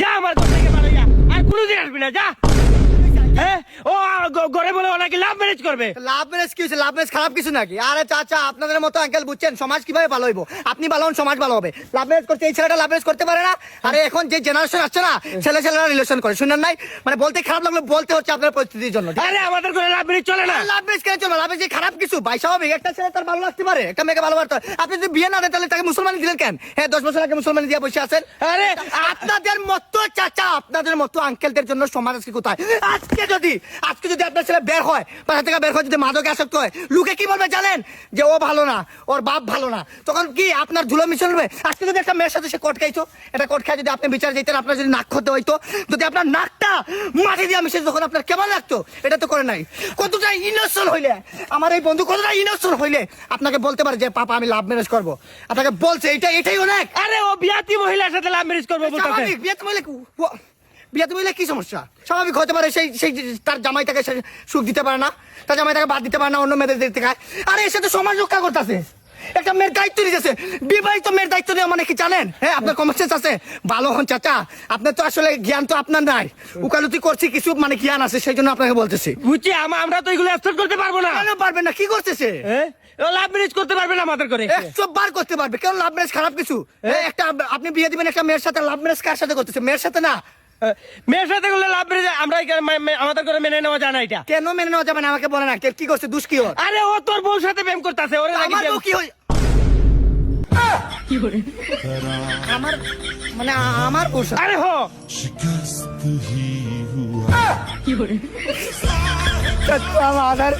যা আমার ঘর থেকে বার হইয়া আর কোনোদিন আসবি না যা। হ্যাঁ ও ঘরে বলে ওনাকে লাভ ম্যারেজ করবে। লাভ ম্যারেজ কি হয়েছে? লাভ ম্যারেজ খারাপ কিছু নাকি? আরে চাচা আপনাদের মতো আঙ্কেল বুঝছেন সমাজ কিভাবে ভালো হইব? আপনি ভালো হন সমাজ ভালো হবে। লাভ ম্যারেজ করতে এই ছেলেটা লাভ ম্যারেজ করতে পারে না। আরে এখন যে জেনারেশন আসছে না ছেলেরা রিলেশন করে শুনেন নাই? মানে বলতে খারাপ লাগলো বলতে হচ্ছে আপনার পরিস্থিতির জন্য। আরে আমাদের ঘরে লাভ ম্যারেজ চলে না। লাভ ম্যারেজ কেন চলো? লাভ ম্যারেজ খারাপ কিছু ভাই স্বাভাবিক। একটা ছেলে তার ভালো লাগতে পারে, একটা মেয়েকে ভালো লাগতে পারে। আপনি যদি বিয়ে না দেন তাহলে তাকে মুসলমান দিলেন কেন? হ্যাঁ 10 বছর আগে মুসলমান দিয়ে বসে আছেন। আরে আপনাদের মতো চাচা আপনাদের মতো আঙ্কেলদের জন্য সমাজ আজকে কোথায়? আজকে যদি আপনার ছেলে বের হয় বাসা থেকে বের হয় যদি মাদকে আসক্ত হয় লোকে কি বলবে জানেন? যে ও ভালো না, ওর বাপ ভালো না। তখন কি আপনার ধুলো মিশন হবে? আজকে যদি একটা মেয়ের সাথে সে কোট খাইতো, এটা কোট খাই যদি আপনি বিচার যেতেন, আপনার যদি নাক খতে হইতো, যদি আপনার নাকটা মাটি দিয়ে মিশে তখন আপনার কেমন লাগতো? এটা তো করে নাই। কতটা ইনোসেন্ট হইলে আমার এই বন্ধু কতটা ইনোসেন্ট হইলে আপনাকে বলতে পারে যে পাপা আমি লাভ ম্যারেজ করবো? আপনাকে বলছে এটাই অনেক। আরে ও বিয়াতি মহিলার সাথে লাভ ম্যারেজ করবে বলতে। স্বাভাবিক বিয়েতে মিলে কি সমস্যা? স্বাভাবিক হতে পারে। সেই তার জামাই তাকে সুখ দিতে পারে না, তার জামাই তাকে বাদ দিতে পারে না, অন্য মেয়েদের দেখতে খায়। আরে এসে তো সমাজ রক্ষা করতেছে, একটা মেয়ের দায়িত্ব নিতেছে। বিবাহিত মেয়ের দায়িত্ব নেওয়া মানে কি জানেন? হ্যাঁ আপনার কমন সেন্স আছে? ভালো হন চাচা, আপনার তো আসলে জ্ঞান তো আপনার নাই। উকালতি করছি কিছু মানে জ্ঞান আছে সেই জন্য আপনাকে বলতেছি। বুঝছি আমরা তো এগুলো অ্যাকসেপ্ট করতে পারবো না। কেন পারবেন না? কি করতেছে? হ্যাঁ ও লাভ ম্যারেজ করতে পারবে না আমাদের ঘরে। 100 বার করতে পারবে। কেন লাভ ম্যারেজ খারাপ কিছু? একটা আপনি বিয়ে দিবেন একটা মেয়ের সাথে, লাভ ম্যারেজ কার সাথে করতেছে? মেয়ের সাথে না। মেয়ের সাথে করলে লাভ ম্যারেজ আমরা আমাদের ঘরে মেনে নেওয়া যায় না। এটা কেন মেনে নেওয়া যাবে না? আমাকে বলে না কি করছে? দুষ কি ওর? আরে ও তোর বউর সাথে প্রেম করতেছে। ওরে লাগি আমার বউ কি হয়? আমার মানে আমার বউ সাথে- আরে হো शिकस्त ही हुआ চাচা, আমার